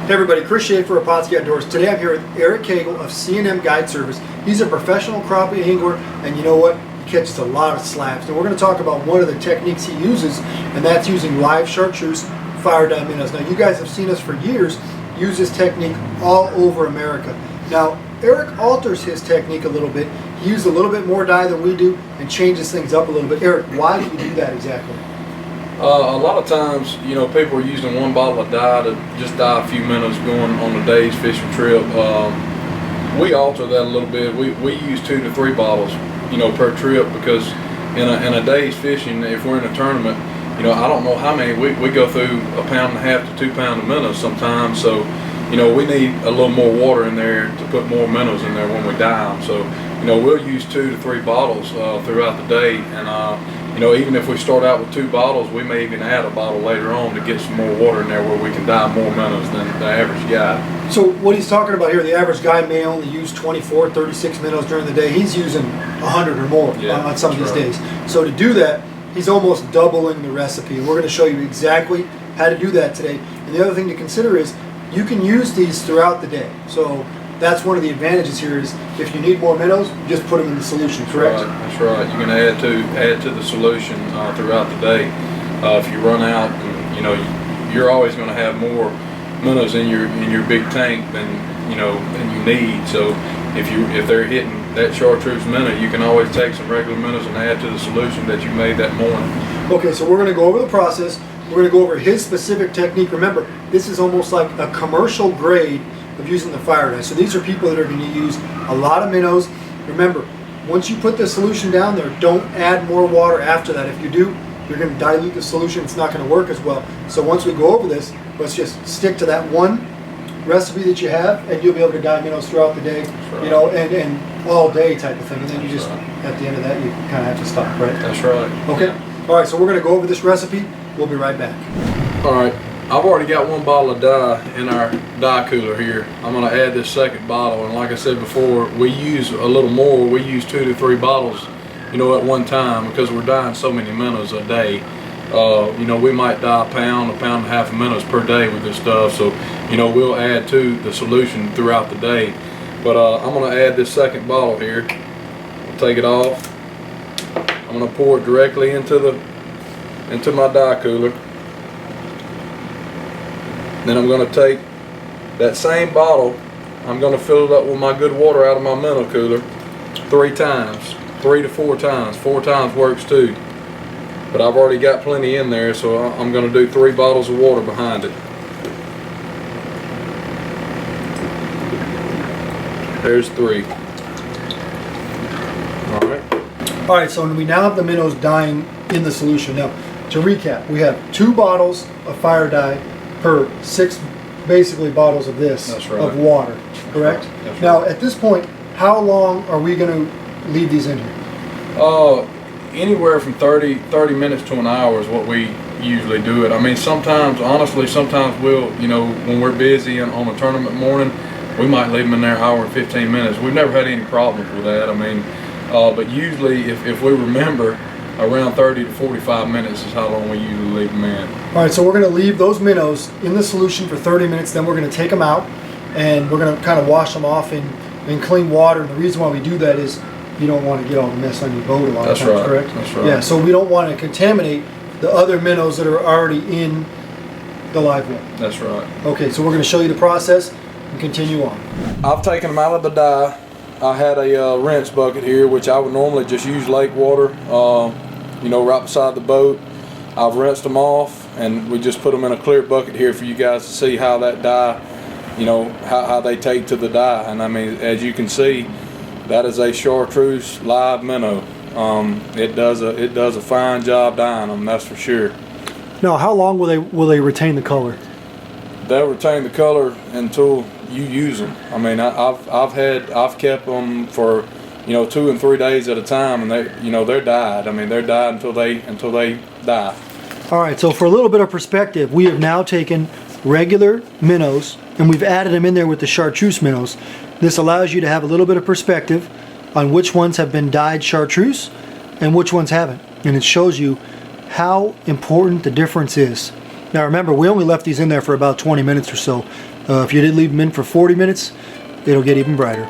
Hey everybody, Chris Schaefer of Pautzke Outdoors. Today I'm here with Eric Cagle of C&M Guide Service. He's a professional crappie angler, and you know what? He catches a lot of slaps. And we're going to talk about one of the techniques he uses, and that's using live chartreuse fire dye minnows. Now you guys have seen us for years use this technique all over America. Now Eric alters his technique a little bit. He uses a little bit more dye than we do and changes things up a little bit. Eric, why do you do that exactly? A lot of times, you know, people are using one bottle of dye to just dye a few minnows going on a day's fishing trip. We alter that a little bit. We use 2 to 3 bottles, you know, per trip, because in a day's fishing, if we're in a tournament, you know, I don't know how many, we go through 1.5 pounds to 2 pounds of minnows sometimes. So, you know, we need a little more water in there to put more minnows in there when we dye them. So, you know, we'll use 2 to 3 bottles throughout the day, and you know, even if we start out with 2 bottles, we may even add a bottle later on to get some more water in there where we can dye more minnows than the average guy. So what he's talking about here, the average guy may only use 24, 36 minnows during the day. He's using 100 or more on some of these days. So to do that, he's almost doubling the recipe. And we're going to show you exactly how to do that today. And the other thing to consider is you can use these throughout the day. So that's one of the advantages here is if you need more minnows, just put them in the solution, correct? That's right. You can add to the solution throughout the day. If you run out, you know, you're always going to have more minnows in your big tank than you need. So if they're hitting that chartreuse minnow, you can always take some regular minnows and add to the solution that you made that morning. Okay, so we're going to go over the process. We're going to go over his specific technique. Remember, this is almost like a commercial grade of using the fire dye. So these are people that are going to use a lot of minnows. Remember, once you put the solution down there, don't add more water after that. If you do, you're going to dilute the solution. It's not going to work as well. So once we go over this, let's just stick to that one recipe that you have, and you'll be able to dye minnows throughout the day, right. You know, and all day type of thing. And then you just, at the end of that, you kind of have to stop, right? That's right. Okay. All right, so we're going to go over this recipe. We'll be right back. All right. I've already got 1 bottle of dye in our dye cooler here. I'm going to add this second bottle, and like I said before, we use a little more. We use 2 to 3 bottles, you know, at one time, because we're dyeing so many minnows a day. You know, we might dye 1 pound, 1.5 pounds of minnows per day with this stuff. So, you know, we'll add to the solution throughout the day. But I'm going to add this second bottle here. I'll take it off. I'm going to pour it directly into my dye cooler. Then I'm going to take that same bottle, I'm going to fill it up with my good water out of my minnow cooler 3 times, 3 to 4 times. 4 times works too. But I've already got plenty in there, so I'm going to do 3 bottles of water behind it. There's 3. All right, so we now have the minnows dyeing in the solution. Now, to recap, we have 2 bottles of fire dye per 6 basically bottles of this, of water, correct? That's right. Now at this point, how long are we going to leave these in here? Anywhere from 30 minutes to an hour is what we usually do it. I mean, sometimes, honestly, sometimes we'll, you know, when we're busy and on a tournament morning, we might leave them in there 1 hour and 15 minutes. We've never had any problems with that. I mean, but usually if we remember, around 30 to 45 minutes is how long we usually leave them in. All right, so we're going to leave those minnows in the solution for 30 minutes, then we're going to take them out and we're going to kind of wash them off in clean water. And the reason why we do that is you don't want to get all the mess on your boat a lot of times, correct? That's right. Yeah, so we don't want to contaminate the other minnows that are already in the live well. That's right. Okay, so we're going to show you the process and continue on. I've taken them out of the dye. I had a rinse bucket here, which I would normally just use lake water, you know, right beside the boat. I've rinsed them off, and we just put them in a clear bucket here for you guys to see how that dye, you know, how they take to the dye. And I mean, as you can see, that is a chartreuse live minnow. It does a fine job dyeing them, that's for sure. Now, how long will they retain the color? They'll retain the color until you use them. I mean, I've kept them for, you know, 2 and 3 days at a time, and they're dyed. I mean, they're dyed until they die. All right, so for a little bit of perspective, we have now taken regular minnows and we've added them in there with the chartreuse minnows. This allows you to have a little bit of perspective on which ones have been dyed chartreuse and which ones haven't, and it shows you how important the difference is. Now remember, we only left these in there for about 20 minutes or so. If you did leave them in for 40 minutes, it'll get even brighter.